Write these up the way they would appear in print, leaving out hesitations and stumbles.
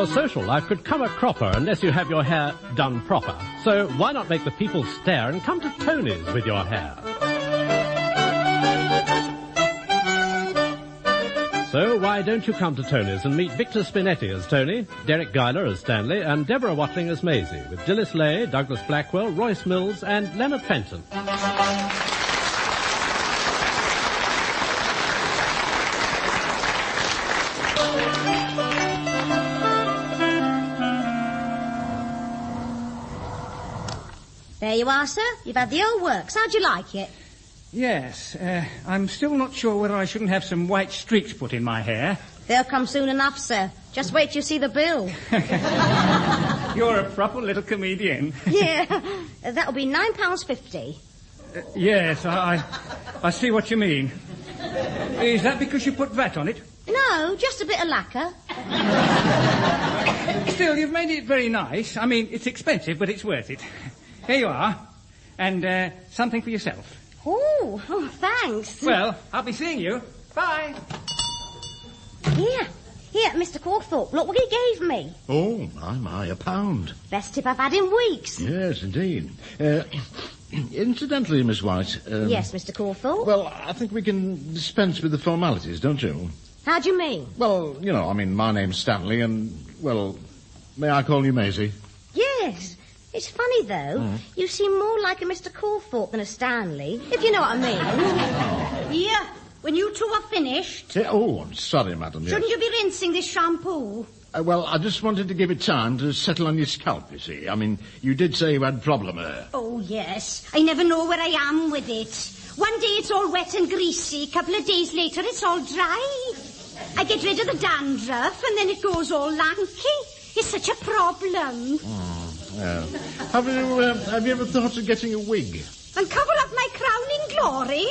Your social life could come a cropper unless you have your hair done proper. So why not make the people stare and come to Tony's with your hair? So why don't you come to Tony's and meet Victor Spinetti as Tony, Deryck Guyler as Stanley, and Deborah Watling as Maisie, with Dilys Laye, Douglas Blackwell, Royce Mills, and Leonard Fenton. There you are, sir. You've had the old works. How'd you like it? Yes, I'm still not sure whether I shouldn't have some white streaks put in my hair. They'll come soon enough, sir. Just wait till you see the bill. You're a proper little comedian. Yeah, that'll be £9.50. Yes, I see what you mean. Is that because you put VAT on it? No, just a bit of lacquer. Still, you've made it very nice. I mean, it's expensive, but it's worth it. Here you are. And something for yourself. Oh, thanks. Well, I'll be seeing you. Bye. Here, Mr. Cawthorpe, look what he gave me. Oh, my, £1. Best tip I've had in weeks. Yes, indeed. Incidentally, Miss White... Yes, Mr. Cawthorpe? Well, I think we can dispense with the formalities, don't you? How do you mean? Well, my name's Stanley and, well, may I call you Maisie? Yes. It's funny, though. You seem more like a Mr. Cawthorpe than a Stanley, if you know what I mean. Here, when you two are finished... I'm sorry, madam. Shouldn't you be rinsing this shampoo? Well, I just wanted to give it time to settle on your scalp, you see. I mean, you did say you had problem there. Oh, yes. I never know where I am with it. One day it's all wet and greasy. A couple of days later it's all dry. I get rid of the dandruff and then it goes all lanky. It's such a problem. Yeah. Have you ever thought of getting a wig? And cover up my crowning glory?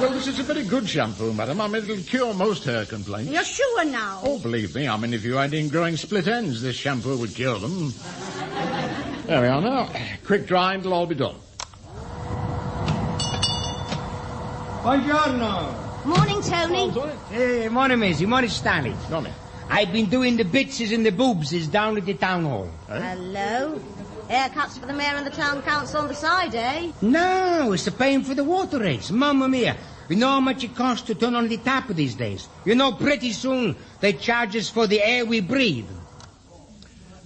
Well, this is a very good shampoo, madam. I mean, it'll cure most hair complaints. You're sure now? Oh, believe me. I mean, if you had ingrowing split ends, this shampoo would cure them. There we are now. Quick dry and it'll all be done. Buongiorno. Morning, Tony. Hey, morning, Maisie. Morning, Stanley. Morning. I've been doing the bitches and the boobses down at the town hall. Hello. Haircuts for the mayor and the town council on the side, eh? No, it's the paying for the water rates. Mamma mia. You know how much it costs to turn on the tap these days? You know, pretty soon they charge us for the air we breathe.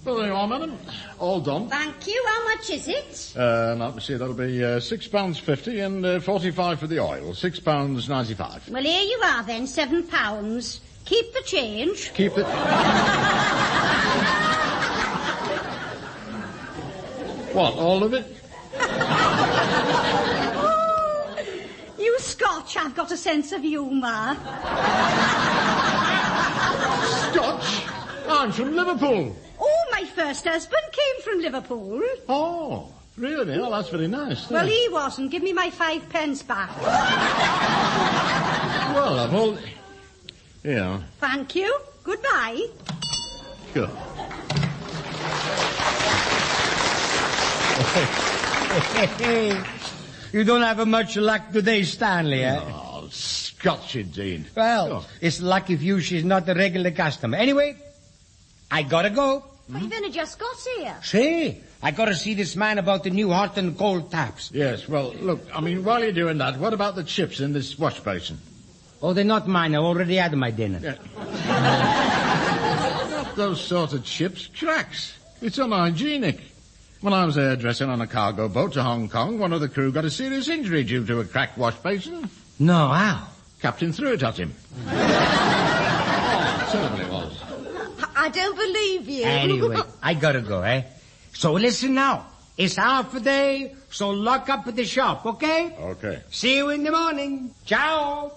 Well, there you are, madam. All done. Thank you. How much is it? Let me see. That'll be £6.50 and 45 for the oil. £6.95. Well, here you are, then. £7. Keep the change. Keep it. What, all of it? You Scotch have got a sense of humour. Scotch? I'm from Liverpool. Oh, my first husband came from Liverpool. Oh, really? Oh, that's very nice. Well, he wasn't. Give me my 5 pence back. Well, I've all... Yeah. Thank you. Goodbye. Sure. You don't have much luck today, Stanley, eh? Oh, Scotch indeed. Well, it's lucky for you she's not a regular customer. Anyway, I gotta go. But you've only just got here. See, I gotta see this man about the new hot and cold taps. Yes, well, look, I mean, while you're doing that, what about the chips in this wash basin? Oh, they're not mine. I already had my dinner. Yeah. Not those sort of chips. Cracks. It's unhygienic. When I was a hairdresser on a cargo boat to Hong Kong, one of the crew got a serious injury due to a cracked wash basin. No, how? Captain threw it at him. Terrible it was. I don't believe you. Anyway, I gotta go, eh? So listen now. It's half a day, so lock up at the shop, okay? Okay. See you in the morning. Ciao.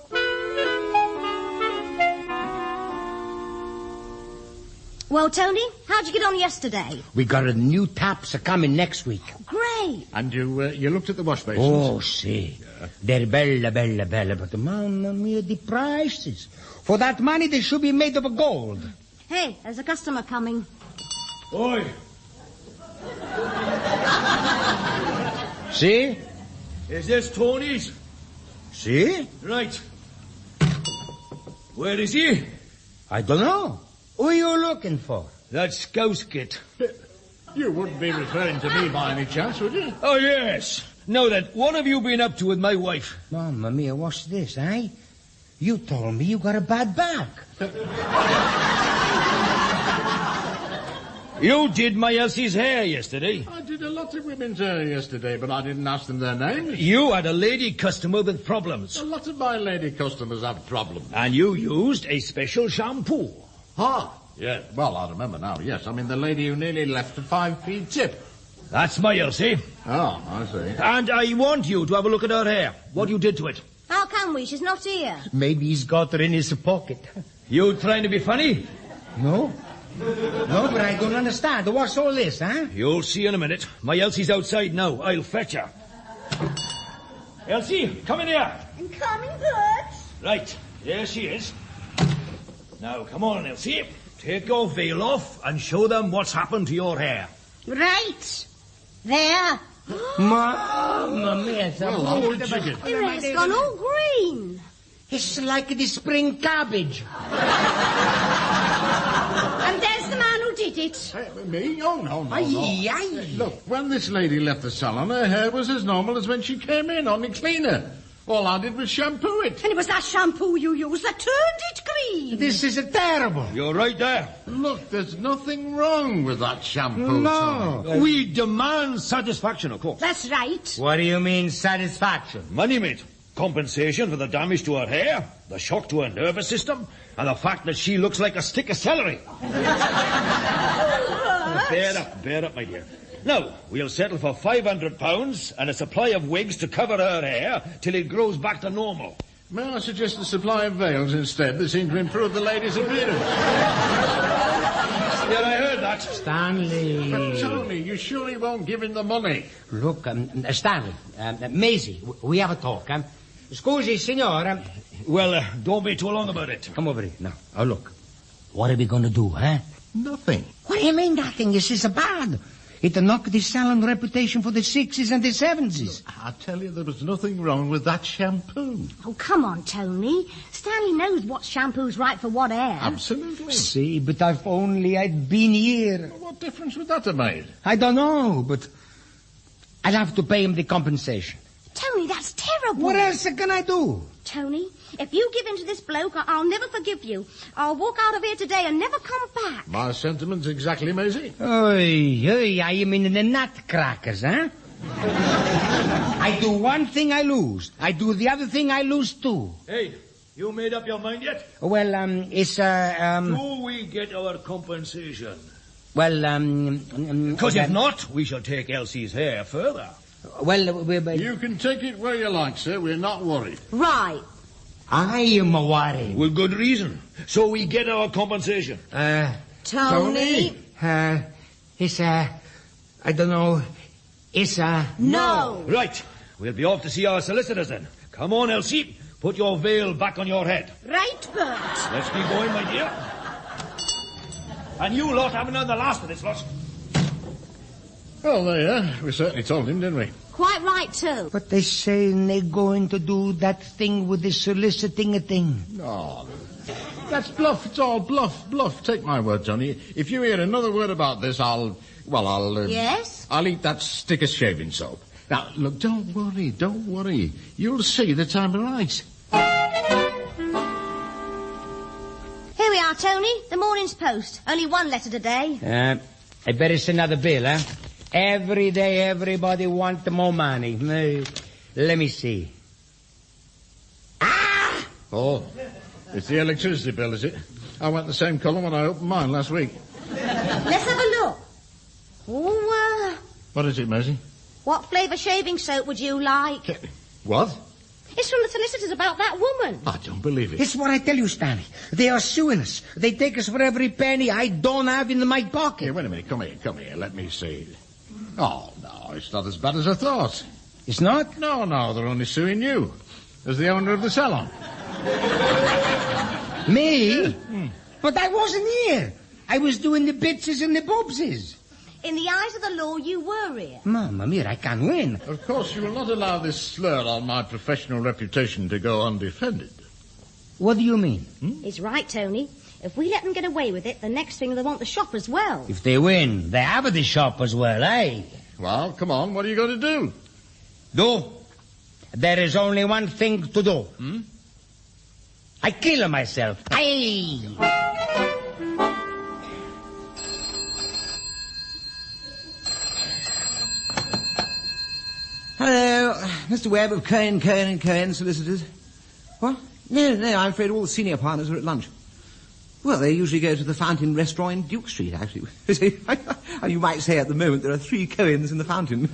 Well, Tony, how'd you get on yesterday? We got a new taps coming next week. Great. And you looked at the wash basins? Oh, see. Yeah. They're bella, but mamma mia, the prices. For that money, they should be made of gold. Hey, there's a customer coming. Oi. See? Is this Tony's? See? Right. Where is he? I don't know. Who are you looking for? That Skouskit. You wouldn't be referring to me by any chance, would you? Oh, yes. Now then, what have you been up to with my wife? Mamma mia, what's this, eh? You told me you got a bad back. You did my Elsie's hair yesterday. I did a lot of women's hair yesterday, but I didn't ask them their names. You had a lady customer with problems. A lot of my lady customers have problems. And you used a special shampoo. Ah, yeah. Well, I remember now, yes. I mean, the lady who nearly left a 5p tip. That's my Elsie. Oh, I see. And I want you to have a look at her hair. What you did to it. How can we? She's not here. Maybe he's got her in his pocket. You trying to be funny? No? No, but I don't understand. What's all this, huh? You'll see in a minute. My Elsie's outside now. I'll fetch her. Elsie, come in here. I'm coming, Bert. Right, there she is. Now, come on, Elsie. Take your veil off and show them what's happened to your hair. Right. There. Mamma mia, it's Well, old chicken. Your hair's gone all green. It's like the spring cabbage. And there's the man who did it. Me? Oh, no. Aye, aye. Look, when this lady left the salon, her hair was as normal as when she came in, only cleaner. All I did was shampoo it. And it was that shampoo you used that turned it green. This is terrible. You're right there. Look, there's nothing wrong with that shampoo. No. Sonny. We demand satisfaction, of course. That's right. What do you mean, satisfaction? Money, mate. Compensation for the damage to her hair, the shock to her nervous system, and the fact that she looks like a stick of celery. Bear up, my dear. Now, we'll settle for £500 and a supply of wigs to cover her hair till it grows back to normal. May I suggest a supply of veils instead? They seem to improve the lady's appearance. Yeah, I heard that. Stanley. But Tony, you surely won't give him the money. Look, Stanley, Maisie, we have a talk, huh? Scusi, signora. Well, don't be too long about it. Come over here. Now, look. What are we going to do, huh? Nothing. What do you mean nothing? This is bad. It knocked the salon reputation for the 60s and the 70s. I tell you, there was nothing wrong with that shampoo. Oh, come on, Tony. Stanley knows what shampoo's right for what hair. Absolutely. See, but if only I'd been here. What difference would that have made? I don't know, but I'll have to pay him the compensation. Tony, that's terrible. What else can I do? Tony, if you give in to this bloke, I'll never forgive you. I'll walk out of here today and never come back. My sentiments exactly, Maisie. Oi, I am in the nutcrackers, huh? I do one thing, I lose. I do the other thing, I lose too. Hey, you made up your mind yet? Well, it's, Do we get our compensation? well, Because if not, we shall take Elsie's hair further. well, You can take it where you like, sir. We're not worried. Right. I am worried. With good reason. So we get our compensation. Tony. It's, I don't know, it's, No. Right. We'll be off to see our solicitors then. Come on, Elsie. Put your veil back on your head. Right, Bert. Let's be going, my dear. And you lot haven't done the last of this lot. Well, there you are. We certainly told him, didn't we? Quite right, too. But they say they're going to do that thing with the soliciting thing. Oh, that's bluff. It's all bluff. Take my word, Tony. If you hear another word about this, I'll... Yes? I'll eat that stick of shaving soap. Now, look, don't worry. You'll see that I'm right. Here we are, Tony. The morning's post. Only one letter today. I bet it's another bill, huh? Every day, everybody wants more money. Let me see. Ah! Oh, it's the electricity bill, is it? I went the same colour when I opened mine last week. Let's have a look. Oh, What is it, Maisie? what flavour shaving soap would you like? What? It's from the solicitors about that woman. I don't believe it. It's what I tell you, Stanley. They are suing us. They take us for every penny I don't have in my pocket. Here, wait a minute. Come here. Let me see. Oh, no, it's not as bad as I thought. It's not? No, they're only suing you as the owner of the salon. Me? But I wasn't here. I was doing the bitses and the bobses. In the eyes of the law, you were here. Mamma mia, I can't win. Of course, you will not allow this slur on my professional reputation to go undefended. What do you mean? It's right, Tony. If we let them get away with it, the next thing they want the shop as well. If they win, they have the shop as well, eh? Well, come on, what are you going to do? Do? There is only one thing to do. I kill myself. Aye! Hello, Mr. Webb of Cohen, solicitors. What? No, I'm afraid all the senior partners are at lunch. Well, they usually go to the Fountain restaurant in Duke Street, actually. You might say at the moment there are 3 Cohens in the Fountain.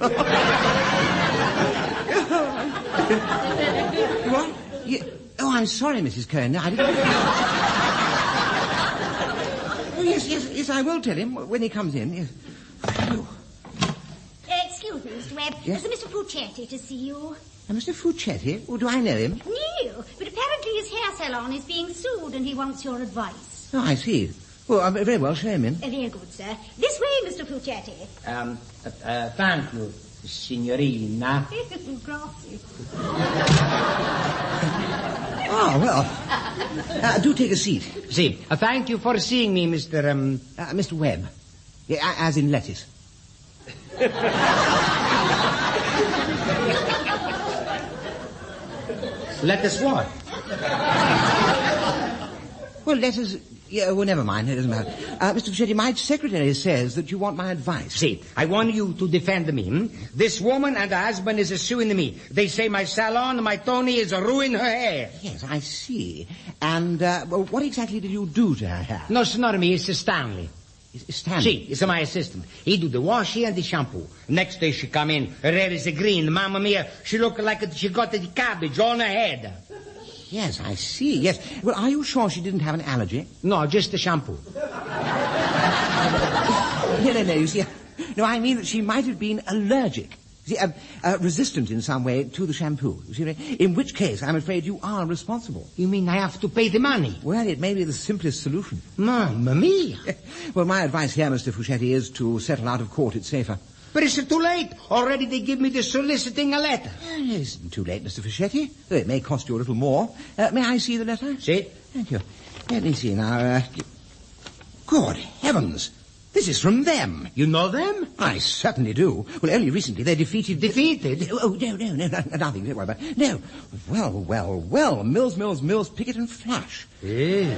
What? Oh, I'm sorry, Mrs. Cohen. No, I didn't... Oh, yes, I will tell him when he comes in, yes. Oh. Excuse me, Mr. Webb. Yes? There's a Mr. Fawcett to see you. Mr. Fawcett? Oh, do I know him? No, but apparently his hair salon is being sued and he wants your advice. Oh, I see. Well, very well, show him in. Very good, sir. This way, Mr. Fawcett. Thank you, signorina. Grazie. Oh, well. Do take a seat. See, thank you for seeing me, Mr. Webb. Yeah, as in lettuce. Lettuce what? Well, lettuce... Yeah, well, never mind. It doesn't matter. Mr. Fawcett, my secretary says that you want my advice. See, I want you to defend me. This woman and her husband is suing me. They say my salon, my Tony, is ruining her hair. Yes, I see. And, well, what exactly did you do to her hair? No, it's not me. It's Stanley. Stanley? See, it's my assistant. He do the washing and the shampoo. Next day she come in. Her hair is green. Mamma mia, she look like she got the cabbage on her head. Yes, I see. Yes. Well, are you sure she didn't have an allergy? No, just the shampoo. No, you see. No, I mean that she might have been allergic. See, resistant in some way to the shampoo. You see, in which case, I'm afraid you are responsible. You mean I have to pay the money? Well, it may be the simplest solution. Mamma mia. Well, my advice here, Mr. Fawcett, is to settle out of court. It's safer. But it's too late. Already they give me the soliciting a letter. It isn't too late, Mr. Fawcett. Though it may cost you a little more. May I see the letter? See? Thank you. Let me see now. Good heavens. This is from them. You know them? I certainly do. Well, only recently they defeated... Defeated? Oh, no, nothing. Don't worry about it. No. Well. Mills, Pickett and Flash. Yeah.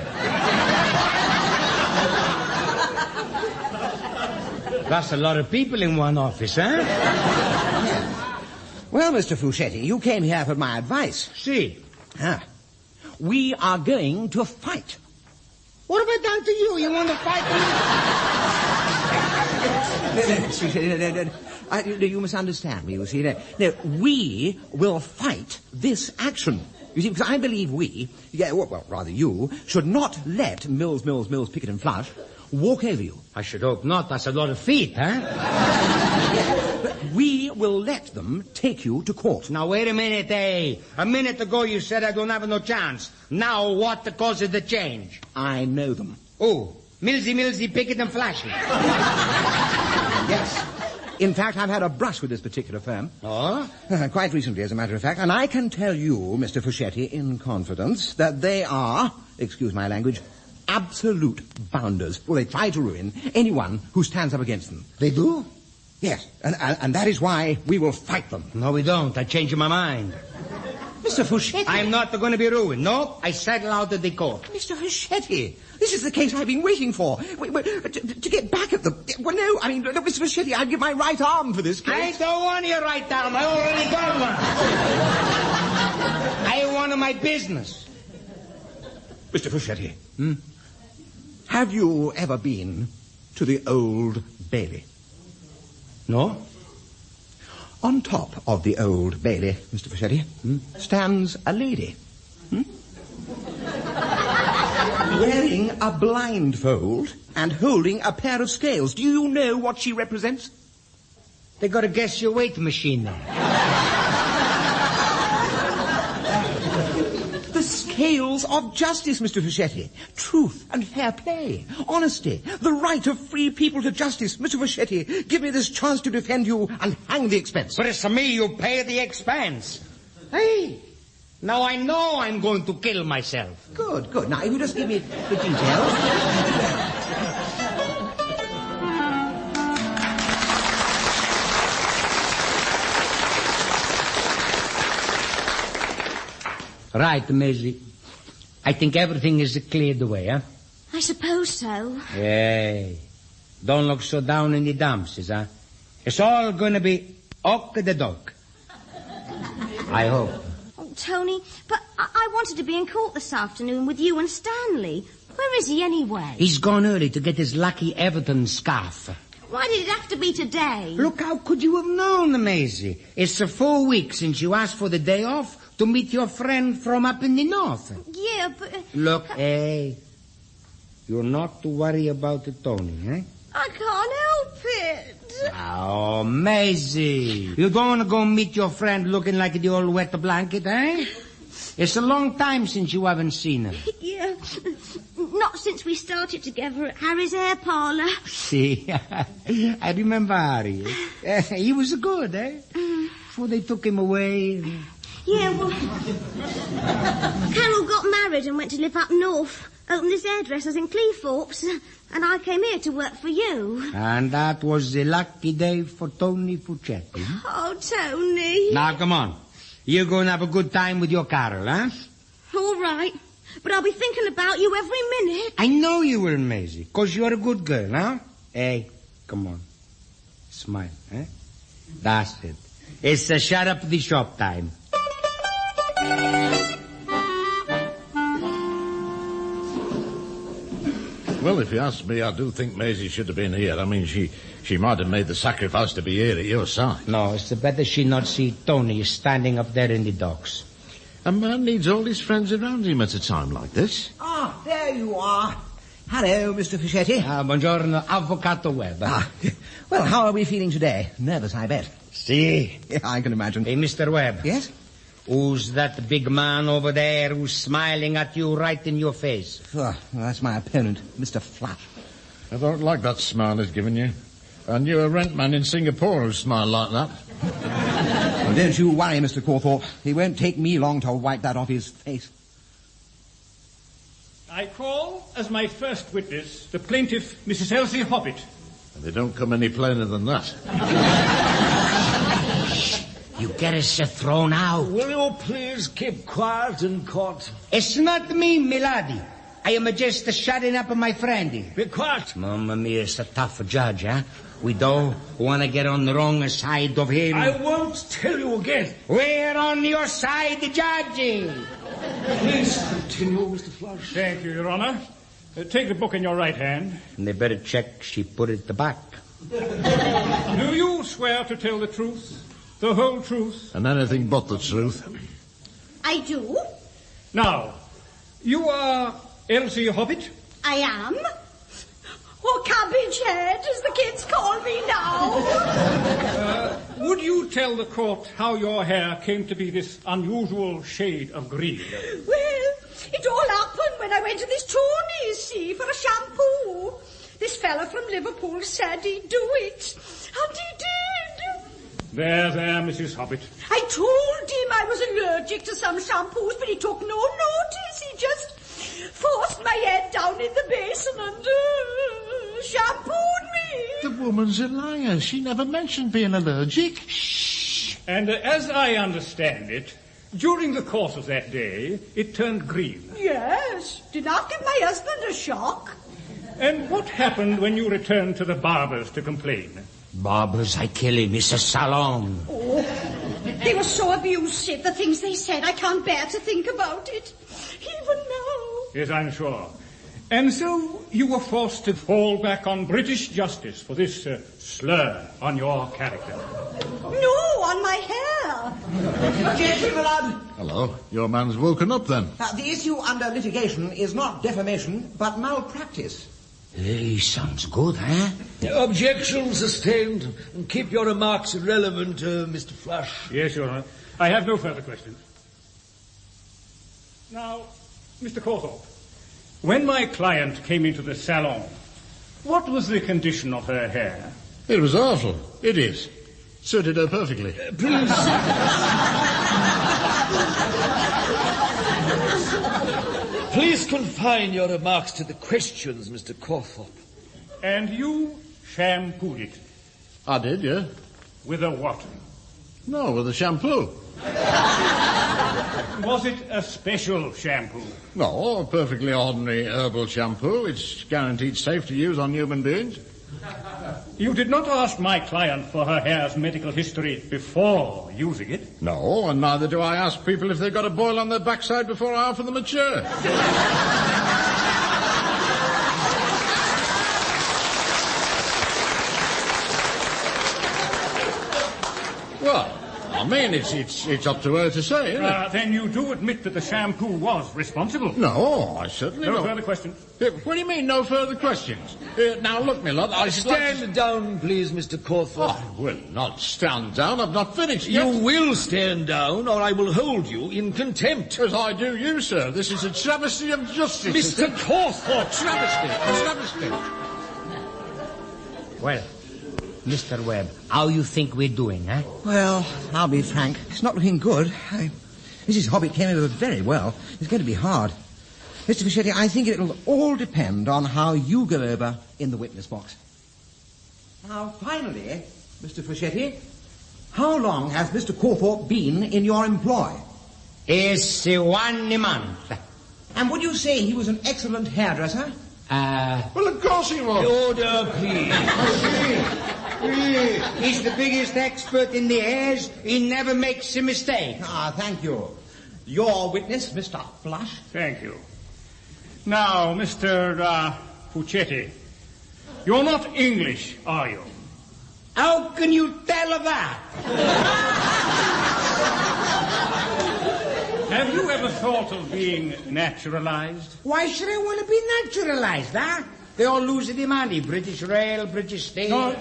That's a lot of people in one office, huh? Yeah. Well, Mr. Fawcett, you came here for my advice. See. We are going to fight. What have I done to you? You want to fight me? No, you misunderstand me, you see. No, we will fight this action. You see, because I believe rather you, should not let Mills, Pickett and Flush walk over you. I should hope not. That's a lot of feet, huh? But we will let them take you to court. Now, wait a minute, A minute ago you said I don't have no chance. Now, what causes the change? I know them. Oh, Millsy, Pickett and Flashy. Yes. In fact, I've had a brush with this particular firm. Oh? Quite recently, as a matter of fact. And I can tell you, Mr. Fawcett, in confidence, that they are, excuse my language, absolute bounders. Well, they try to ruin anyone who stands up against them. They do? Yes, and that is why we will fight them. No, we don't. I changed my mind. Mr. Fawcett. I'm not going to be ruined. No, I settle out of the court. Mr. Fawcett, this is the case I've been waiting for. To get back at them. Well, no, I mean, look, Mr. Fawcett, I'd give my right arm for this case. I don't want your right arm. I already got one. I want my business. Mr. Fawcett, have you ever been to the Old Bailey? No. On top of the Old Bailey, Mr. Fawcett, stands a lady. Wearing a blindfold and holding a pair of scales. Do you know what she represents? They got a guess your weight machine there. The scales of justice, Mr. Fawcett. Truth and fair play. Honesty. The right of free people to justice. Mr. Fawcett, give me this chance to defend you and hang the expense. But it's me you pay the expense. Hey, Now I know I'm going to kill myself. Good, good. Now, if you just give me the details. Right, Maisie. I think everything is cleared away, huh? I suppose so. Hey, don't look so down in the dumps, huh? It's all gonna be ok-the-doke. I hope. Oh, Tony, but I wanted to be in court this afternoon with you and Stanley. Where is he anyway? He's gone early to get his lucky Everton scarf. Why did it have to be today? Look, how could you have known, Maisie? It's 4 weeks since you asked for the day off to meet your friend from up in the north. Yeah, but... Look, hey, you're not to worry about it, Tony, eh? I can't help it. Oh, Maisie, you don't want to go meet your friend looking like the old wet blanket, eh? It's a long time since you haven't seen her. Yeah, not since we started together at Harry's hair parlour. See, I remember Harry. He was good, eh? Before they took him away. Yeah, well, Carol got married and went to live up north, opened his hairdressers in Cleethorpes, and I came here to work for you. And that was a lucky day for Tony Puccetti. Oh, Tony. Now, come on. You're going to have a good time with your Carol, huh? All right, but I'll be thinking about you every minute. I know you will, Maisie, because you're a good girl, huh? Hey, come on. Smile, eh? That's it. It's a shut up the shop time. Well, if you ask me, I do think Maisie should have been here. I mean, she might have made the sacrifice to be here at your side. No, it's better she not see Tony standing up there in the docks. A man needs all his friends around him at a time like this. Ah, there you are. Hello, Mr. Fischetti. Buongiorno, Avvocato Webb. Well, how are we feeling today? Nervous, I bet. See? Yeah, I can imagine. Hey, Mr. Webb. Yes? Who's that big man over there who's smiling at you right in your face? Oh, well, that's my opponent, Mr. Flash. I don't like that smile he's given you. I knew a rent man in Singapore who smiled like that. Well, don't you worry, Mr. Cawthorpe. It won't take me long to wipe that off his face. I call as my first witness the plaintiff, Mrs. Elsie Hobbit. And they don't come any plainer than that. You get us thrown out. Will you please keep quiet in court? It's not me, milady. I am just shutting up my friend. Be quiet. Mamma mia, it's a tough judge, huh? We don't want to get on the wrong side of him. I won't tell you again. We're on your side, judge. Please continue, Mr. Flash. Thank you, Your Honor. Take the book in your right hand. And they better check she put it back. Do you swear to tell the truth, the whole truth? And anything but the truth. I do. Now, you are Elsie Hobbit? I am. Or Cabbage Head, as the kids call me now. Would you tell the court how your hair came to be this unusual shade of green? Well, it all happened when I went to this Tony's, see, for a shampoo. This fella from Liverpool said he'd do it. And he did. There, Mrs. Hobbit. I told him I was allergic to some shampoos, but he took no notice. He just forced my head down in the basin and shampooed me. The woman's a liar. She never mentioned being allergic. Shh. And as I understand it, during the course of that day, it turned green. Yes. Did not give my husband a shock. And what happened when you returned to the barber's to complain? Barbers, I kill him. It's a salon. Oh, they were so abusive, the things they said. I can't bear to think about it. Even now. Yes, I'm sure. And so you were forced to fall back on British justice for this slur on your character. No, on my hair. Gentlemen, Hello. Your man's woken up then. the issue under litigation is not defamation, but malpractice. Hey, sounds good, huh? Objection sustained. And keep your remarks relevant, Mr. Flash. Yes, Your Honor. I have no further questions. Now, Mr. Cawthorpe, when my client came into the salon, what was the condition of her hair? It was awful. It is. Suited her perfectly. Please. Please confine your remarks to the questions, Mr. Cawthorpe. And you shampooed it. I did, yeah. With a what? No, with a shampoo. Was it a special shampoo? No, a perfectly ordinary herbal shampoo. It's guaranteed safe to use on human beings. You did not ask my client for her hair's medical history before using it? No, and neither do I ask people if they've got a boil on their backside before I offer them a chair. Well, I mean, it's up to her to say, isn't it? Then you do admit that the shampoo was responsible? No, I certainly don't. No further questions? What do you mean, no further questions? Now, look, my love, Stand down, please, Mr. Cawthorpe. I will not stand down. I've not finished yet. You will stand down, or I will hold you in contempt. As I do you, sir. This is a travesty of justice. Mr. Cawthorpe! Travesty. Well, Mr. Webb, how you think we're doing, eh? Well, I'll be frank. It's not looking good. Mrs. Hobbit came over very well. It's going to be hard. Mr. Fawcett, I think it'll all depend on how you go over in the witness box. Now, finally, Mr. Fawcett, how long has Mr. Cawthorpe been in your employ? It's 1 month. And would you say he was an excellent hairdresser? Well, of course he was. Order, please. He's the biggest expert in the hairs. He never makes a mistake. Thank you. Your witness, Mr. Flush. Thank you. Now, Mr. Fawcett, you're not English, are you? How can you tell that? Have you ever thought of being naturalized? Why should I want to be naturalized, huh? They all lose the money. British Rail, British State. No.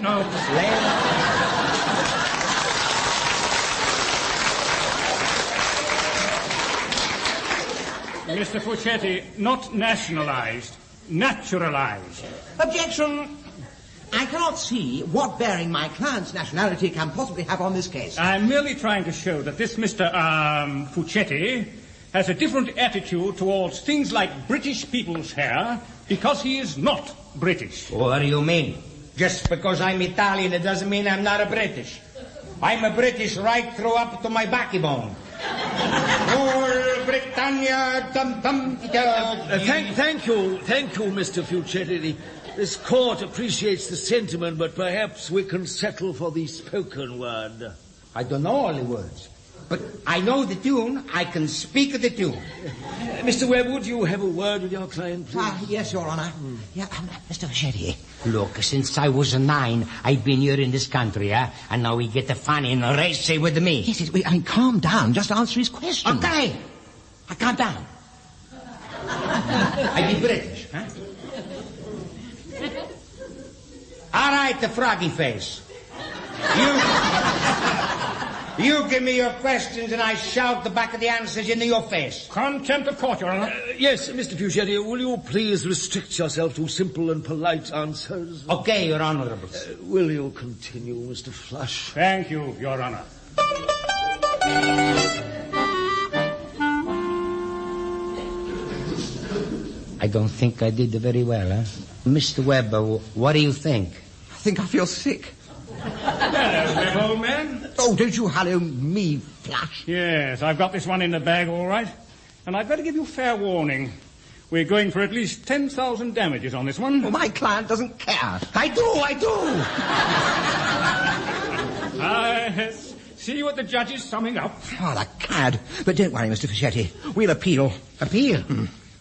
Mr. Fawcett, not nationalized, naturalized. Objection. I cannot see what bearing my client's nationality can possibly have on this case. I'm merely trying to show that this Mr. Fawcett has a different attitude towards things like British people's hair because he is not British. What do you mean? Just because I'm Italian, it doesn't mean I'm not a British. I'm a British right through up to my backbone. All Britannia, dum-dum. Thank you, Mr. Fawcett. This court appreciates the sentiment, but perhaps we can settle for the spoken word. I don't know all the words, but I know the tune. I can speak the tune. Mr. Webb, would you have a word with your client, please? Yes, Your Honor. Yeah, Mr. Fawcett. Look, since I was 9, I've been here in this country, and now we get the fun in a race with me. Yes, calm down. Just answer his question. Okay. I calm down. I be British, huh? All right, the froggy face. You give me your questions and I shout the back of the answers into your face. Contempt of court, Your Honor. Yes, Mr. Fawcett, will you please restrict yourself to simple and polite answers? Okay, Your Honourable. Will you continue, Mr. Flush? Thank you, Your Honor. I don't think I did very well, huh? Mr. Webb, what do you think? I think I feel sick. Hello, Webb, old man. Oh, don't you hallow me, Flush. Yes, I've got this one in the bag, all right. And I'd better give you fair warning. We're going for at least 10,000 damages on this one. Well, my client doesnn't care. I do. Let's see you at the judge's summing up. Oh, the cad. But don't worry, Mr. Fawcett. We'll appeal. Appeal?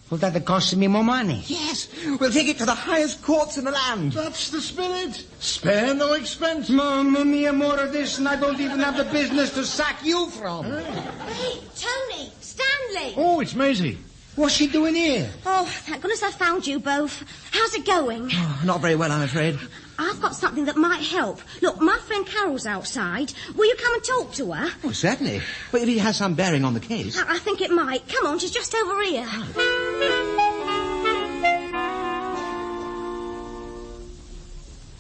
Well, that'll cost me more money. Yes, we'll take it to the highest courts in the land. That's the spirit. Spare no expense. Mamma mia, more of this, and I don't even have the business to sack you from. Hey, Tony, Stanley. Oh, it's Maisie. What's she doing here? Oh, thank goodness I found you both. How's it going? Oh, not very well, I'm afraid. I've got something that might help. Look, my friend Carol's outside. Will you come and talk to her? Oh, certainly. But if it has some bearing on the case. I think it might. Come on, she's just over here.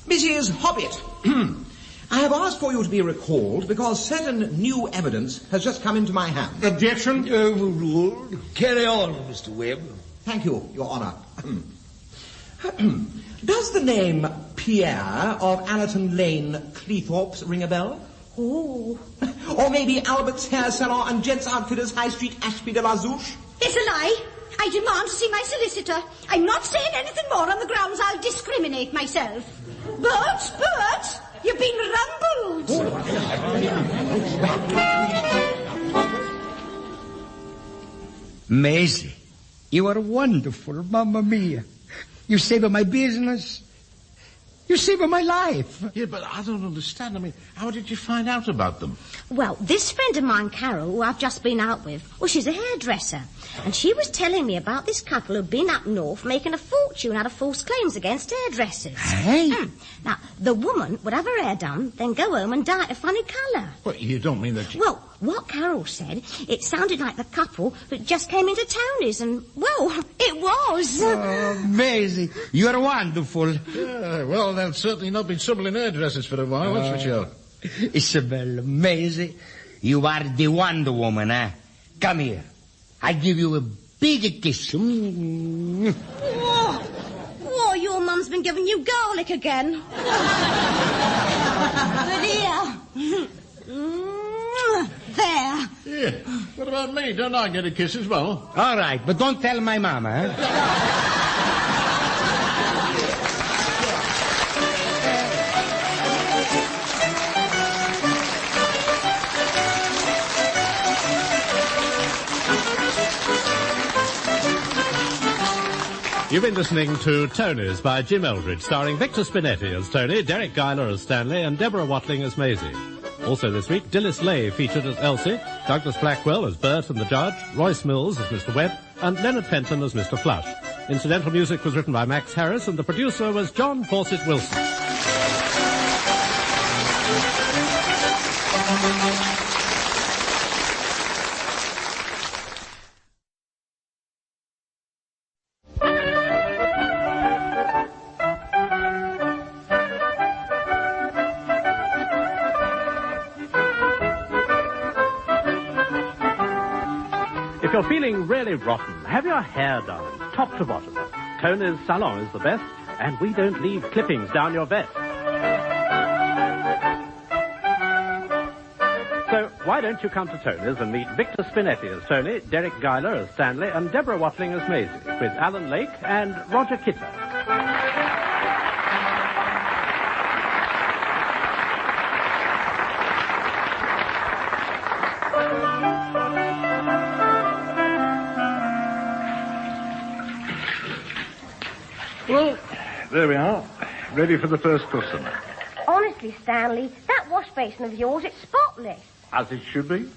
Mrs. Hobbit, I have asked for you to be recalled because certain new evidence has just come into my hands. Objection. Overruled. Carry on, Mr. Webb. Thank you, Your Honour. Does the name Pierre of Allerton Lane, Cleethorpes, ring a bell? Oh. Or maybe Albert's Hair Salon and Gents Outfitters, High Street, Ashby de la Zouche? It's a lie. I demand to see my solicitor. I'm not saying anything more on the grounds I'll discriminate myself. Bert, you've been rumbled. Maisie, you are wonderful, Mamma Mia. You saved my business. You saved my life. Yeah, but I don't understand. I mean, how did you find out about them? Well, this friend of mine, Carol, who I've just been out with, well, she's a hairdresser. And she was telling me about this couple who'd been up north making a fortune out of false claims against hairdressers. Hey? Now, the woman would have her hair done, then go home and dye it a funny colour. Well, you don't mean that you... Well, what Carol said, it sounded like the couple that just came into Tony's, and, well, it was. Oh, Maisie, you are wonderful. Yeah, well, they'll certainly not be troubling hairdressers for a while, that's for sure. Isabella, Maisie, you are the Wonder Woman, eh? Come here. I give you a big kiss. Oh, your mum's been giving you garlic again. But here. There. Yeah. What about me? Don't I get a kiss as well? All right, but don't tell my mama, eh? You've been listening to Tony's by Jim Eldridge, starring Victor Spinetti as Tony, Deryck Guyler as Stanley, and Deborah Watling as Maisie. Also this week, Dilys Laye featured as Elsie, Douglas Blackwell as Bert and the Judge, Royce Mills as Mr. Webb, and Leonard Fenton as Mr. Flush. Incidental music was written by Max Harris, and the producer was John Fawcett Wilson. If you're feeling really rotten, have your hair done, top to bottom. Tony's salon is the best, and we don't leave clippings down your vest. So why don't you come to Tony's and meet Victor Spinetti as Tony, Deryck Guyler as Stanley, and Deborah Watling as Maisie, with Alan Lake and Roger Kitter. Well, there we are. Ready for the first customer. Honestly, Stanley, that wash basin of yours, it's spotless. As it should be.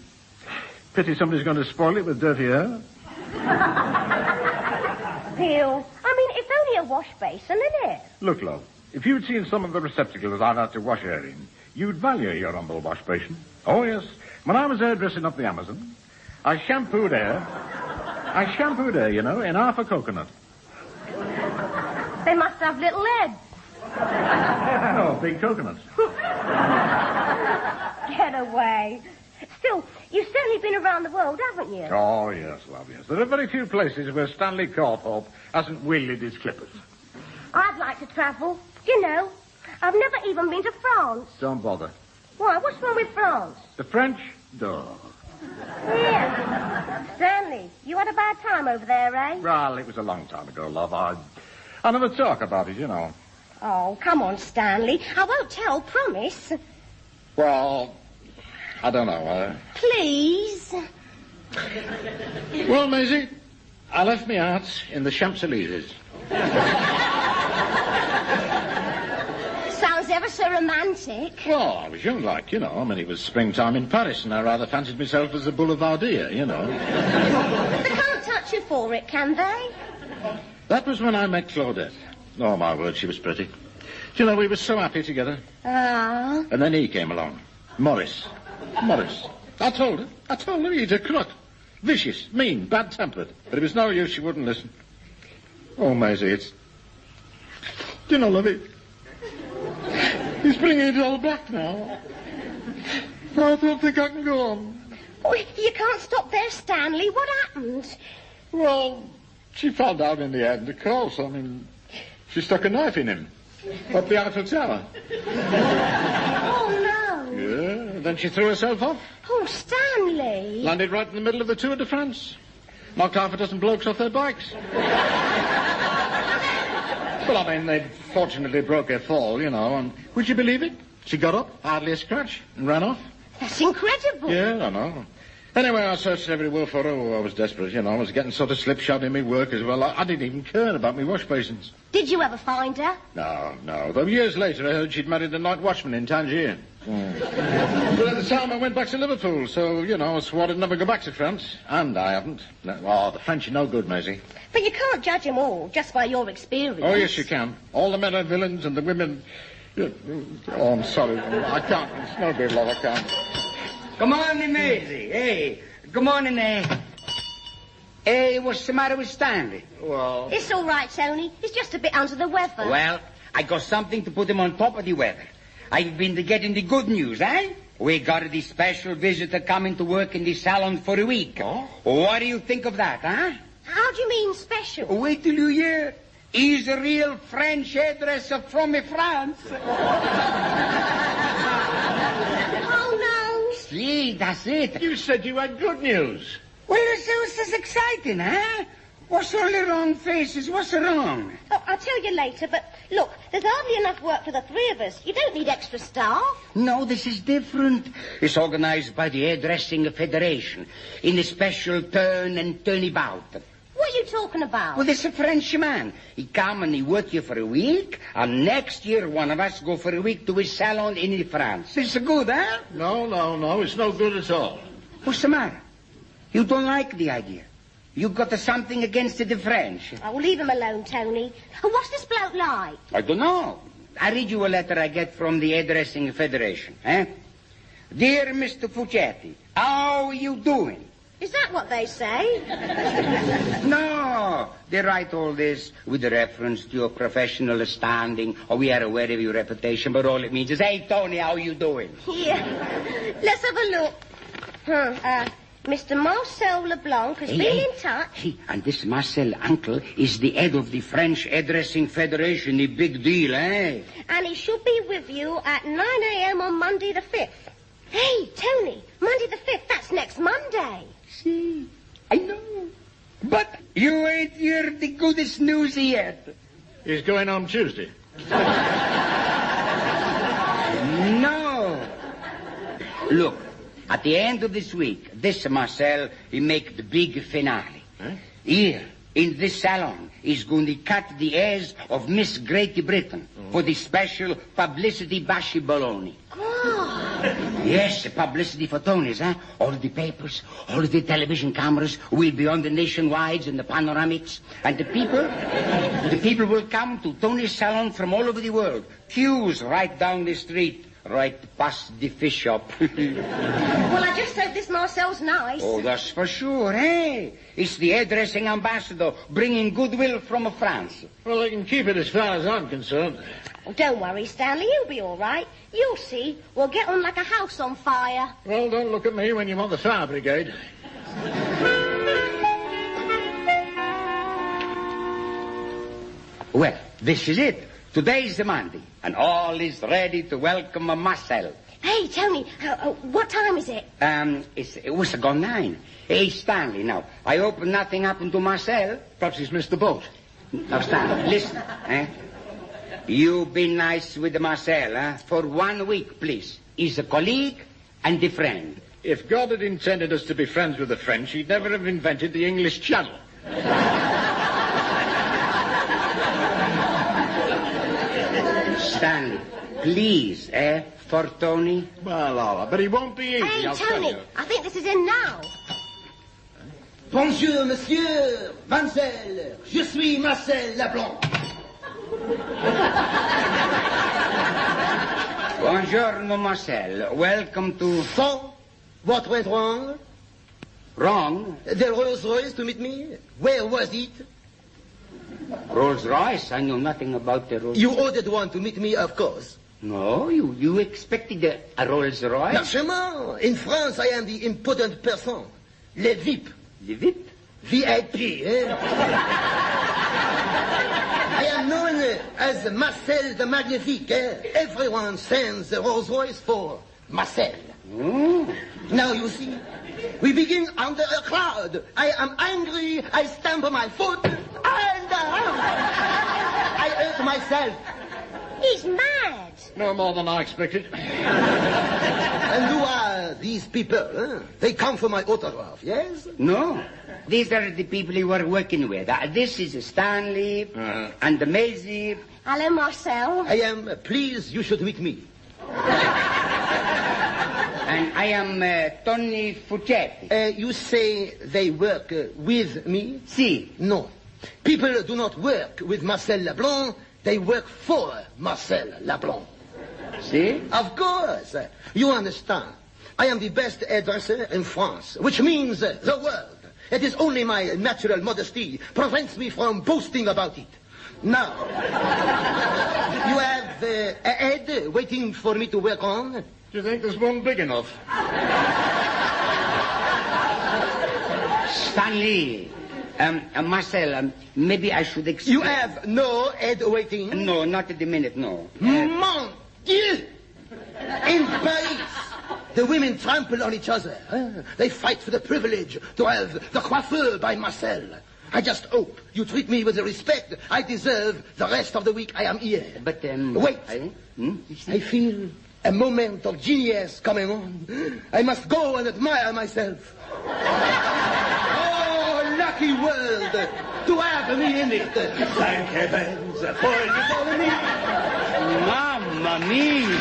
Pity somebody's going to spoil it with dirty hair. Bill, I mean, it's only a wash basin, isn't it? Look, love, if you'd seen some of the receptacles I've had to wash hair in, you'd value your humble wash basin. Oh, yes. When I was hairdressing up the Amazon, I shampooed hair, you know, in half a coconut. They must have little heads. Oh, big coconuts. Get away. Still, you've certainly been around the world, haven't you? Oh, yes, love, yes. There are very few places where Stanley Cawthorpe hasn't wielded his clippers. I'd like to travel. You know, I've never even been to France. Don't bother. Why, what's wrong with France? The French? Duh. Yeah. Stanley, you had a bad time over there, eh? Well, it was a long time ago, love. I never talk about it, you know. Oh, come on, Stanley. I won't tell, promise. Well, I don't know. Please. Well, Maisie, I left my art in the Champs-Élysées. Sounds ever so romantic. Well, I was young, like, you know. I mean, it was springtime in Paris, and I rather fancied myself as a boulevardier, you know. They can't touch you for it, can they? That was when I met Claudette. Oh, my word, she was pretty. Do you know, we were so happy together. Ah. And then he came along. Morris. I told her he'd a crook. Vicious, mean, bad-tempered. But it was no use, she wouldn't listen. Oh, Maisie, it's... Do you know, love it? He's bringing it all back now. I don't think I can go on. Oh, you can't stop there, Stanley. What happened? Well, she found out in the end, of course. I mean, she stuck a knife in him. Up the Eiffel Tower. Oh, no. Yeah, then she threw herself off. Oh, Stanley. Landed right in the middle of the Tour de France. Knocked half a dozen blokes off their bikes. Well, I mean, they fortunately broke her fall, you know, and would you believe it? She got up, hardly a scratch, and ran off. That's incredible. Yeah, I know. Anyway, I searched everywhere for her. Oh, I was desperate, you know. I was getting sort of slipshod in my work as well. I didn't even care about me wash basins. Did you ever find her? No. Though years later, I heard she'd married the night watchman in Tangier. But at the time, I went back to Liverpool, so, you know, I swore I'd never go back to France. And I haven't. No, oh, the French are no good, Maisie. But you can't judge them all just by your experience. Oh, yes, you can. All the men are villains and the women... Oh, I'm sorry. I can't. It's no good, love. I can't. Come on in, Maisie. Hey, come on in there. Hey, what's the matter with Stanley? Well... It's all right, Tony. He's just a bit under the weather. Well, I got something to put him on top of the weather. I've been getting the good news, eh? We got the special visitor coming to work in the salon for a week. Oh? What do you think of that, huh? How do you mean special? Wait till you hear. He's a real French hairdresser from France. Oh, no. See, that's it. You said you had good news. Well, it's exciting, huh? What's all the wrong faces? What's wrong? Oh, I'll tell you later, but look, there's hardly enough work for the three of us. You don't need extra staff. No, this is different. It's organized by the Hairdressing Federation in a special turn and turnabout. What are you talking about? Well, there's a Frenchman. He come and he work here for a week, and next year one of us go for a week to his salon in France. It's good, huh? No, it's no good at all. What's the matter? You don't like the idea? You got something against the French? Oh, leave him alone, Tony. And what's this bloke like? I don't know. I read you a letter I get from the Hairdressing Federation, eh? Dear Mr. Fawcett, how are you doing? Is that what they say? No, they write all this with reference to your professional standing, or we are aware of your reputation, but all it means is, hey, Tony, how you doing? Yeah. Let's have a look. Mr. Marcel Leblanc has been in touch. Hey, and this Marcel uncle is the head of the French Hairdressing Federation, the big deal, eh? And he should be with you at 9 a.m. on Monday the 5th. Hey, Tony, Monday the 5th, that's next Monday. See, I know. But you ain't heard the goodest news yet. He's going on Tuesday. No. Look, at the end of this week, this Marcel, he make the big finale. Huh? Here, in this salon, he's going to cut the hairs of Miss Great Britain for the special publicity bashy baloney. Oh. Yes, publicity for Tony's, huh? All the papers, all the television cameras will be on the nationwides and the panoramics. And the people will come to Tony's salon from all over the world. Queues right down the street, right past the fish shop. Well, I just hope this Marcel's nice. Oh, that's for sure, eh? It's the hairdressing ambassador bringing goodwill from France. Well, they can keep it as far as I'm concerned. Oh, don't worry, Stanley, he'll be all right. You'll see. We'll get on like a house on fire. Well, don't look at me when you're on the fire brigade. Well, this is it. Today's the Monday, and all is ready to welcome Marcel. Hey, Tony, what time is it? It was gone 9. Hey, Stanley, now, I hope nothing happened to Marcel. Perhaps he's missed the boat. Now, Stanley, listen, eh? You be nice with Marcel, huh? For 1 week, please. He's a colleague and a friend. If God had intended us to be friends with the French, he'd never have invented the English Channel. Stanley, please, for Tony. Well, all right, but he won't be easy, Hey, I'll tell Tony, you. I think this is in now. Bonjour, monsieur, Mademoiselle. Je suis Marcel Leblanc. Buongiorno, Marcel. Welcome to... So, what went wrong? Wrong? The Rolls Royce to meet me? Where was it? Rolls Royce? I know nothing about the Rolls You ordered one to meet me, of course. No, you expected a Rolls Royce? Largement. In France, I am the important person. Le VIP. The VIP? VIP, eh? I am known as Marcel the Magnifique, eh? Everyone sends the Rolls Royce for Marcel. Oh. Now you see, we begin under a cloud. I am angry, I stamp on my foot, and I hurt myself. He's mad. No more than I expected. And who are these people? Huh? They come for my autograph, yes? No. These are the people you are working with. This is Stanley and Maisie. Hello, Marcel. I am pleased you should meet me. And I am Tony Fawcett. You say they work with me? Si. No. People do not work with Marcel Leblanc. They work for Marcel Leblanc. See? Of course. You understand. I am the best hairdresser in France, which means the world. It is only my natural modesty prevents me from boasting about it. Now, you have a head waiting for me to work on? Do you think there's one big enough? Stanley. Marcel, maybe I should explain. You have no head waiting? No, not at the minute, no. Mon Dieu! In Paris, the women trample on each other. They fight for the privilege to have the coiffeur by Marcel. I just hope you treat me with the respect I deserve the rest of the week I am here. But, wait. I feel a moment of genius coming on. I must go and admire myself. Oh, lucky world to have me in it. Thank heavens for me. Mamma mia!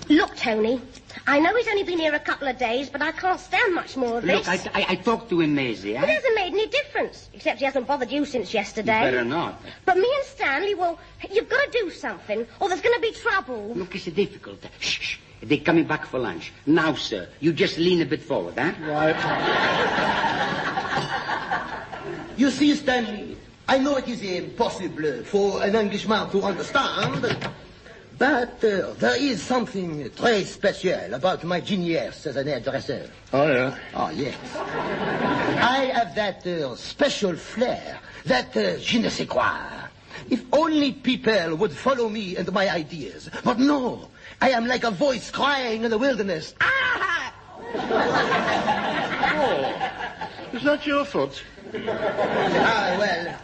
Look, Tony, I know he's only been here a couple of days, but I can't stand much more of this. Look, I talked to him, Maisie. It hasn't made any difference, except he hasn't bothered you since yesterday. Better not. But me and Stanley, well, you've got to do something, or there's going to be trouble. Look, it's difficult. Shh. They're coming back for lunch. Now, sir, you just lean a bit forward, huh? Right. You see, Stanley, I know it is impossible for an Englishman to understand, but there is something très special about my genius as an hairdresser. Oh, yeah? Oh, yes. I have that special flair, that je ne sais quoi. If only people would follow me and my ideas. But no, I am like a voice crying in the wilderness. Ah! Oh, is that your foot? Well,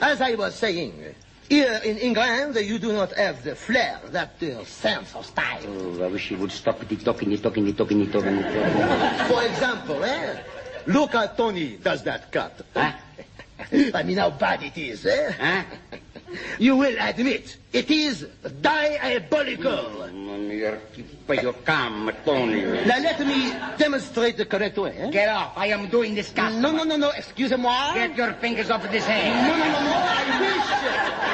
as I was saying, here in England, you do not have the flair, that sense of style. Oh, I wish you would stop with the talking. For example, look how Tony does that cut. Huh? I mean, how bad it is, Huh? You will admit, it is diabolical. You're calm, Tony. Now, let me demonstrate the correct way, Get off. I am doing this customer. No, excusez-moi. Get your fingers off this hair. No,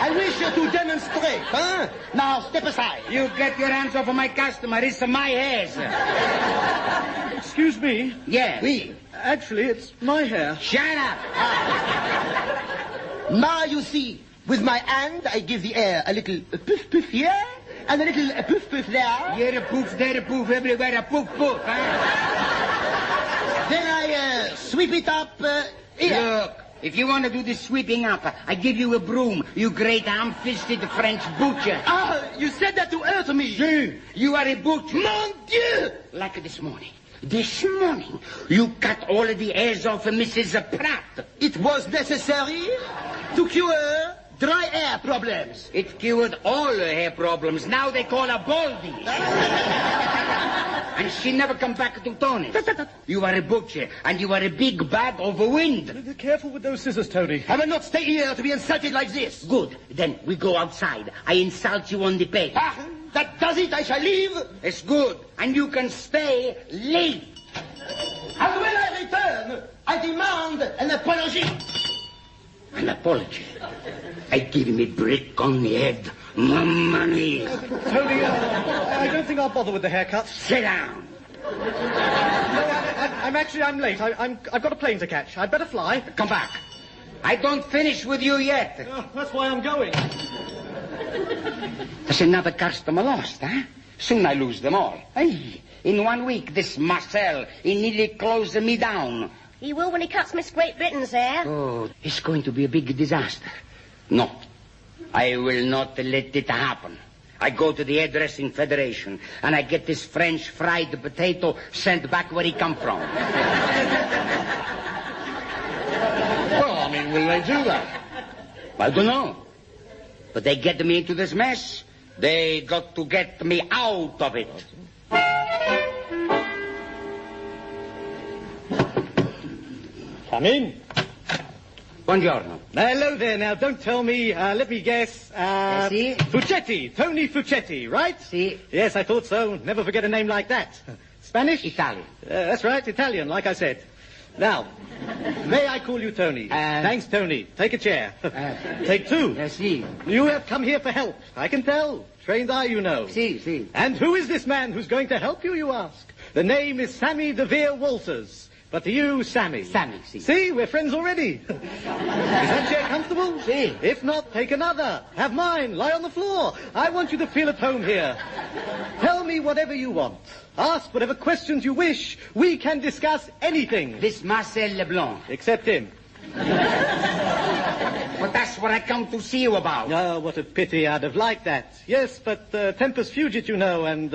I wish to demonstrate, huh? Now, step aside. You get your hands off of my customer. It's my hair, sir. Excuse me. Yes. Oui. Actually, it's my hair. Shut up. Now, you see, with my hand, I give the air a little puff here, and a little puff there. Here a poof, there a poof, everywhere a poof, huh? Then I sweep it up here. Look, if you want to do the sweeping up, I give you a broom, you great ham-fisted French butcher. Ah, you said that to hurt me. You are a butcher. Mon Dieu! Like this morning. This morning, you cut all of the hairs off of Mrs. Pratt. It was necessary to cure dry hair problems. It cured all her hair problems. Now they call her baldy. And she never come back to Tony's. You are a butcher, and you are a big bag of wind. Be careful with those scissors, Tony. I will not stay here to be insulted like this. Good. Then we go outside. I insult you on the page. That does it. I shall leave. It's good. And you can stay late. And when I return, I demand an apology. An apology? I give him a brick on the head. Mamma mia. Tony, I don't think I'll bother with the haircut. Sit down. I'm late. I've got a plane to catch. I'd better fly. Come back. I don't finish with you yet. Oh, that's why I'm going. There's another customer lost, huh? Soon I lose them all. Hey, in 1 week, this Marcel, he nearly closed me down. He will when he cuts Miss Great Britain's hair. Oh, it's going to be a big disaster. No, I will not let it happen. I go to the Hairdressing Federation, and I get this French fried potato sent back where he come from. Well, I mean, will they do that? I don't know. But they get me into this mess. They got to get me out of it. Come in. Buongiorno. Hello there. Now, don't tell me. Let me guess. Si? Fuccetti. Tony Fuccetti, right? Si. Yes, I thought so. Never forget a name like that. Spanish? Italian. That's right, Italian, like I said. Now, may I call you Tony? Thanks, Tony. Take a chair. Take two. Si. You have come here for help. I can tell. Trained eye, you know. Si. And who is this man who's going to help you, you ask? The name is Sammy DeVere Walters. But to you, Sammy. Sammy, si. See, we're friends already. Is that chair comfortable? Si. If not, take another. Have mine. Lie on the floor. I want you to feel at home here. Tell me whatever you want. Ask whatever questions you wish. We can discuss anything. This Marcel Leblanc. Except him. But that's what I come to see you about. Oh, what a pity. I'd have liked that. Yes, but tempus fugit, you know, and,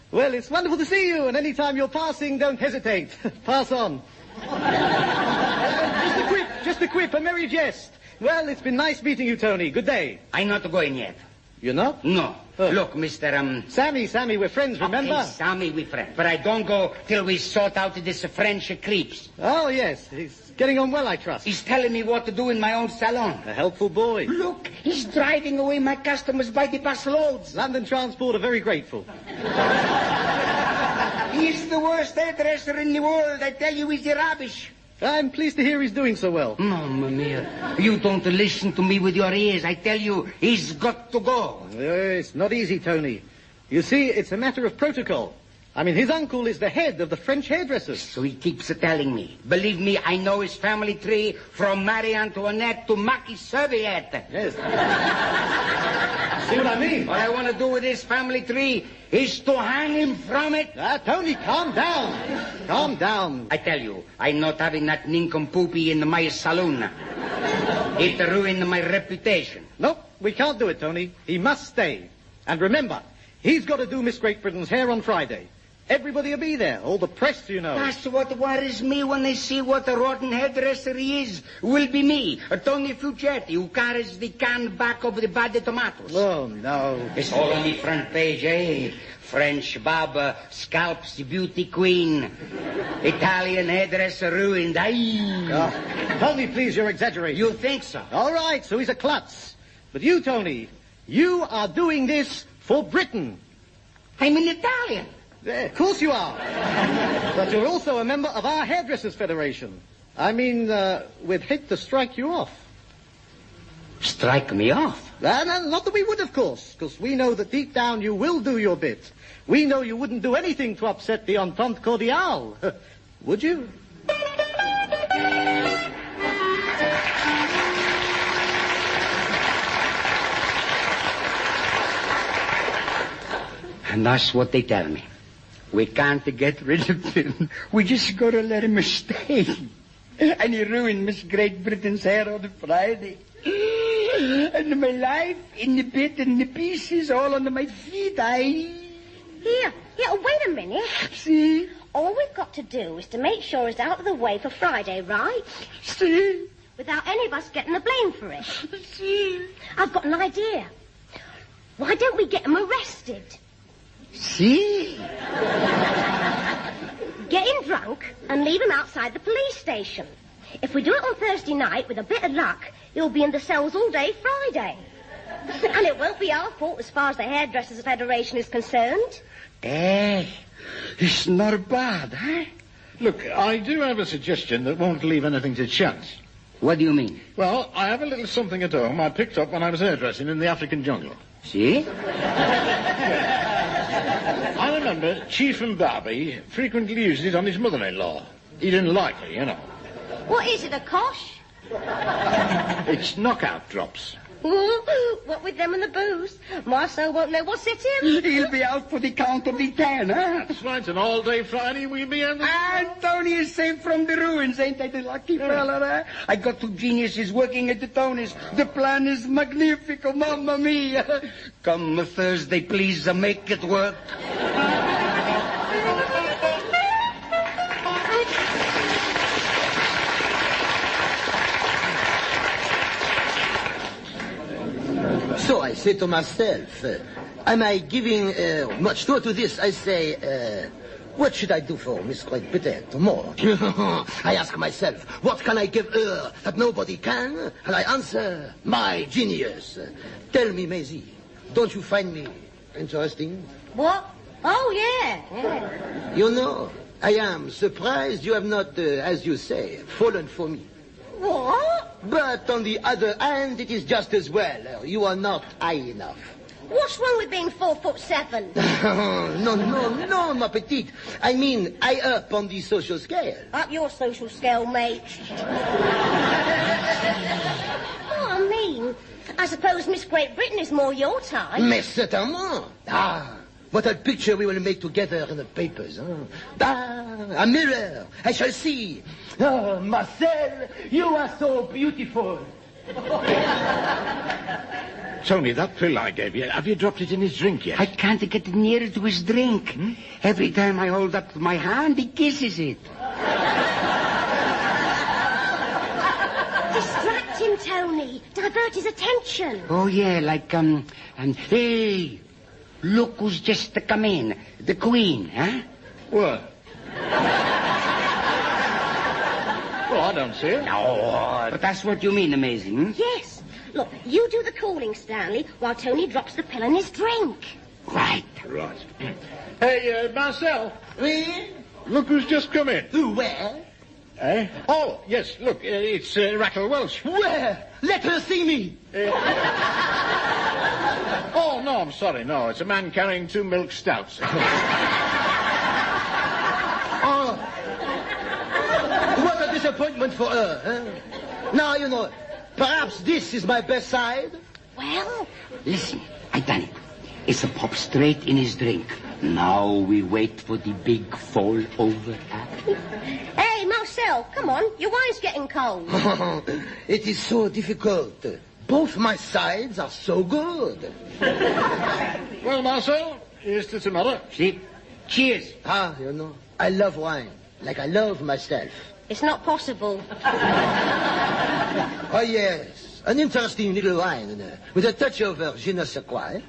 well, it's wonderful to see you, and any time you're passing, don't hesitate. Pass on. Just a quip, a merry jest. Well, it's been nice meeting you, Tony. Good day. I'm not going yet. You're not? No. Oh. Look, Mr. Sammy, we're friends, remember? Okay, Sammy, we're friends. But I don't go till we sort out this French creeps. Oh, yes. He's getting on well, I trust. He's telling me what to do in my own salon. A helpful boy. Look, he's driving away my customers by the bus loads. London Transport are very grateful. He's the worst hairdresser in the world. I tell you, he's the rubbish. I'm pleased to hear he's doing so well. Mamma mia. You don't listen to me with your ears. I tell you, he's got to go. It's not easy, Tony. You see, it's a matter of protocol. I mean, his uncle is the head of the French hairdressers. So he keeps telling me. Believe me, I know his family tree from Marie Antoinette to Maquis Serviette. Yes. See what I mean? What I want to do with his family tree is to hang him from it. Tony, calm down. Calm down. I tell you, I'm not having that nincompoopy in my saloon. It ruined my reputation. Nope, we can't do it, Tony. He must stay. And remember, he's got to do Miss Great Britain's hair on Friday. Everybody will be there, all the press, you know. That's what worries me when they see what a rotten hairdresser he is. Will be me, a Tony Fuccetti, who carries the can back of the bad tomatoes. Oh, no. It's all on the front page, eh? French barber scalps the beauty queen. Italian hairdresser ruined. Oh, Tony, please, you're exaggerating. You think so? All right, so he's a klutz. But you, Tony, you are doing this for Britain. I'm an Italian. Of course you are. But you're also a member of our Hairdressers Federation. I mean, we'd hate to strike you off. Strike me off? No, not that we would, of course, because we know that deep down you will do your bit. We know you wouldn't do anything to upset the Entente Cordiale. Would you? And that's what they tell me. We can't get rid of him. We just gotta let him stay. And he ruined Miss Great Britain's hair on Friday. And my life in the bit and the pieces all under my feet. Here, wait a minute. See? All we've got to do is to make sure it's out of the way for Friday, right? See? Without any of us getting the blame for it. See? I've got an idea. Why don't we get him arrested? See? Get him drunk and leave him outside the police station. If we do it on Thursday night, with a bit of luck, he'll be in the cells all day Friday. And it won't be our fault as far as the Hairdressers Federation is concerned. It's not bad, huh? Look, I do have a suggestion that won't leave anything to chance. What do you mean? Well, I have a little something at home I picked up when I was hairdressing in the African jungle. See? I'm a remember, Chief and Barbie frequently used it on his mother-in-law. He didn't like her, you know. What is it, a kosh? It's knockout drops. What with them and the booze? Marcel won't know what's hit him. He'll be out for the count of the 10, huh? That's right, an all-day Friday we'll be on the... And Tony is saved from the ruins. Ain't I the lucky fella, huh? I got 2 geniuses working at the Tony's. The plan is magnifico, mamma mia. Come Thursday, please, make it work. So I say to myself, am I giving much thought to this? I say, what should I do for Miss Great Britain tomorrow? I ask myself, what can I give her that nobody can? And I answer, my genius. Tell me, Maisie, don't you find me interesting? What? Oh, yeah. You know, I am surprised you have not, as you say, fallen for me. What? But on the other hand, it is just as well. You are not high enough. What's wrong with being 4'7"? No, ma petite. I mean, high up on the social scale. Up your social scale, mate. Oh, I mean, I suppose Miss Great Britain is more your type. Mais certainement. What a picture we will make together in the papers. A mirror. I shall see. Oh, Marcel, you are so beautiful. Tony, that pill I gave you, have you dropped it in his drink yet? I can't get nearer to his drink. Every time I hold up my hand, he kisses it. Distract him, Tony. Divert his attention. Oh, yeah, like, hey, look who's just come in. The Queen, huh? What? Well, I don't see it. No, but that's what you mean, amazing. Yes. Look, you do the calling, Stanley, while Tony drops the pill in his drink. Right. Right. Hey, Marcel. Oui? Look who's just come in. Who, where? Eh? Oh, yes, look, it's Raquel Welch. Where? Let her see me. Oh, no, I'm sorry, no. It's a man carrying 2 milk stouts. Oh. What a disappointment for her, huh? Now, you know, perhaps this is my best side. Well? Listen, I done it. It's a pop straight in his drink. Now we wait for the big fall over. Hey, Marcel, come on. Your wine's getting cold. It is so difficult. Both my sides are so good. Well, Marcel, here's to tomorrow. See? Cheers. You know, I love wine, like I love myself. It's not possible. Oh, yes. An interesting little wine, with a touch of je ne sais quoi. Eh?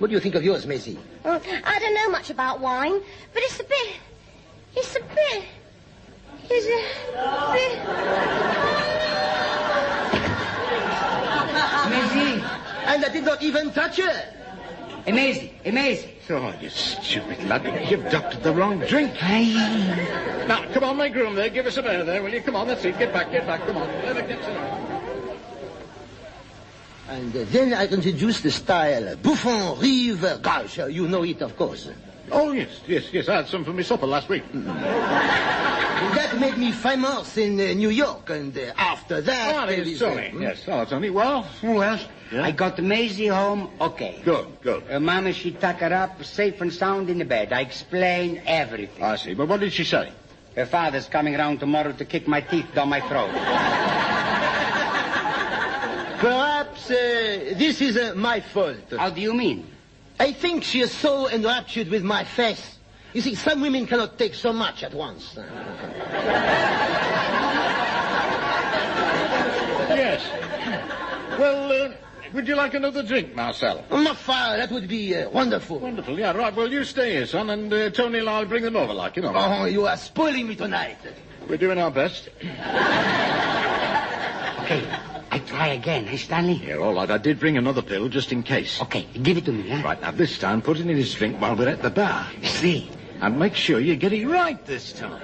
What do you think of yours, Maisie? I don't know much about wine, but it's a bit... Maisie. And I did not even touch her. Amazing. Oh, you stupid lad. You've doctored the wrong drink. Now, come on, make room there. Give us some air there, will you? Come on, that's it. Get back. Come on. Let her get some. And then I introduced the style Bouffon Rive Gauche. You know it, of course. Oh, yes. I had some for my supper last week. That made me famous in New York, and after that... Oh, it's Tony. Yes. Oh, Tony. Well? Yeah. I got Maisie home, okay. Good. Mama, she tuck her up, safe and sound in the bed. I explained everything. I see. But what did she say? Her father's coming around tomorrow to kick my teeth down my throat. Perhaps this is my fault. How do you mean? I think she is so enraptured with my face. You see, some women cannot take so much at once. Yes. Well, would you like another drink, Marcel? Ma foi, that would be wonderful. Wonderful, yeah, right. Well, you stay here, son, and Tony and I'll bring them over, like, you know. Oh, you are spoiling me tonight. We're doing our best. Okay, I try again, eh, Stanley? Yeah, all right. I did bring another pill, just in case. Okay, give it to me, huh? Right, now this time, put it in his drink while we're at the bar. See. And make sure you get it right this time.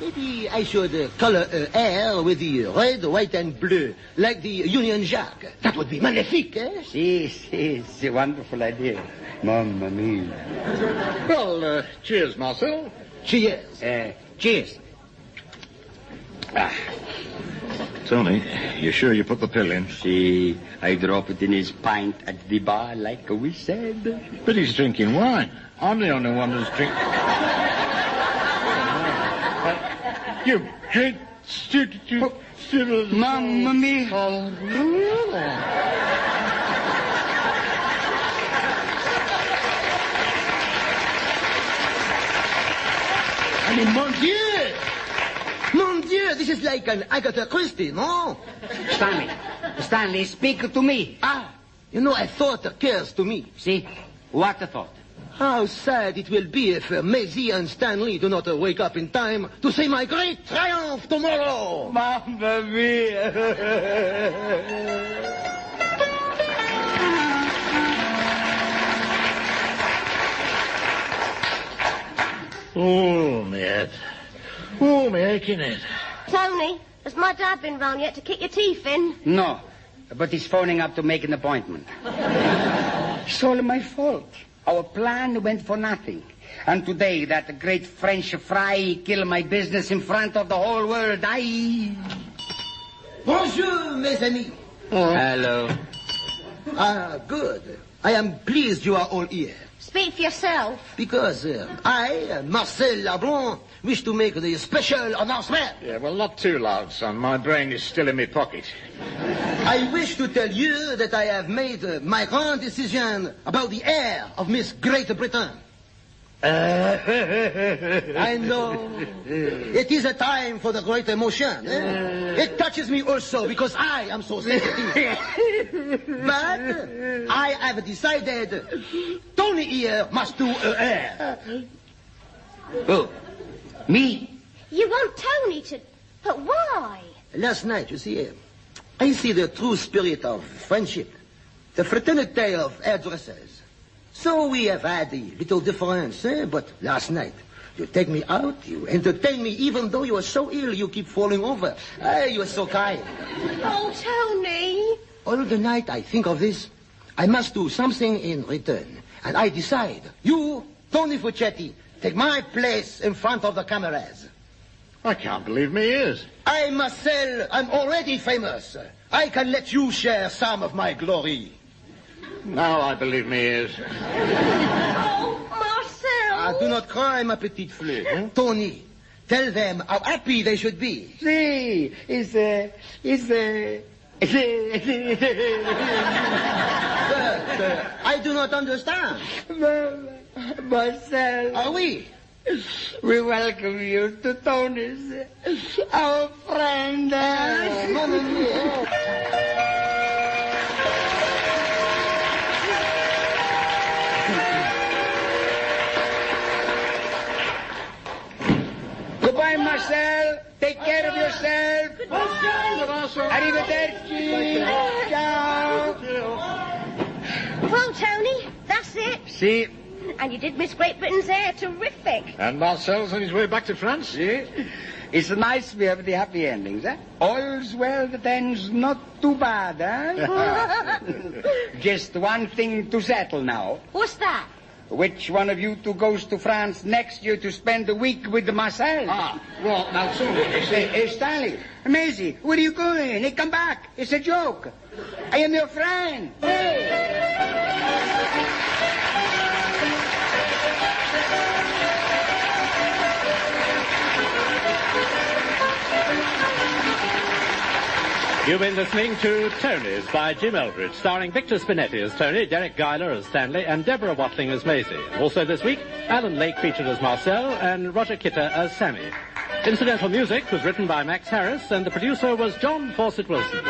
Maybe I should color her hair with the red, white, and blue, like the Union Jack. That would be magnifique, eh? It's a wonderful idea. Mamma mia. Well, cheers, Marcel. Cheers. Cheers. Tony, you sure you put the pill in? See, I drop it in his pint at the bar like we said. But he's drinking wine. I'm the only one who's drinking... You great Mamma mia. I mean, mon Dieu! Mon Dieu, this is like an Agatha Christie, no? Stanley, speak to me. You know, a thought occurs to me. See? What a thought? How sad it will be if Maisie and Stanley do not wake up in time to see my great triumph tomorrow. Mamma mia. Oh, my head. Oh, my aching head. Tony, has my dad been round yet to kick your teeth in? No, but he's phoning up to make an appointment. It's all my fault. Our plan went for nothing. And today, that great French fry killed my business in front of the whole world. Bonjour, mes amis. Hello. Good. I am pleased you are all here. Speak for yourself. Because I, Marcel Labron, wish to make the special announcement. Yeah, well, not too loud, son. My brain is still in my pocket. I wish to tell you that I have made my grand decision about the heir of Miss Great Britain. I know. It is a time for the great emotion. It touches me also because I am so sensitive. But I have decided Tony here must do her hair. Oh, me? You want Tony to... But why? Last night, you see, I see the true spirit of friendship. The fraternity of hairdressers. So we have had a little difference, but last night, you take me out, you entertain me, even though you are so ill, you keep falling over. You are so kind. Oh, Tony. All the night I think of this. I must do something in return. And I decide, you, Tony Fuccetti, take my place in front of the cameras. I can't believe me ears. I, Marcel, am already famous. I can let you share some of my glory. Now I believe me ears. Oh, Marcel. Do not cry, ma petite fleur. Tony, tell them how happy they should be. See, I do not understand. Marcel. Are we? We welcome you to Tony's, our friend. Goodbye, Marcel. Take care of yourself. Arrivederci. Ciao. Well, Tony, that's it. See? And you did Miss Great Britain's hair terrific. And Marcel's on his way back to France. See? It's nice we have the happy endings, eh? All's well that ends not too bad, eh? Just one thing to settle now. What's that? Which one of you two goes to France next year to spend a week with Marcel? Well, now, Tony, Hey, Stanley, Maisie, where are you going? Hey, come back. It's a joke. I am your friend. Hey! You've been listening to Tony's by Jim Eldridge, starring Victor Spinetti as Tony, Deryck Guyler as Stanley, and Deborah Watling as Maisie. Also this week, Alan Lake featured as Marcel, and Roger Kitter as Sammy. Incidental music was written by Max Harris, and the producer was John Fawcett Wilson.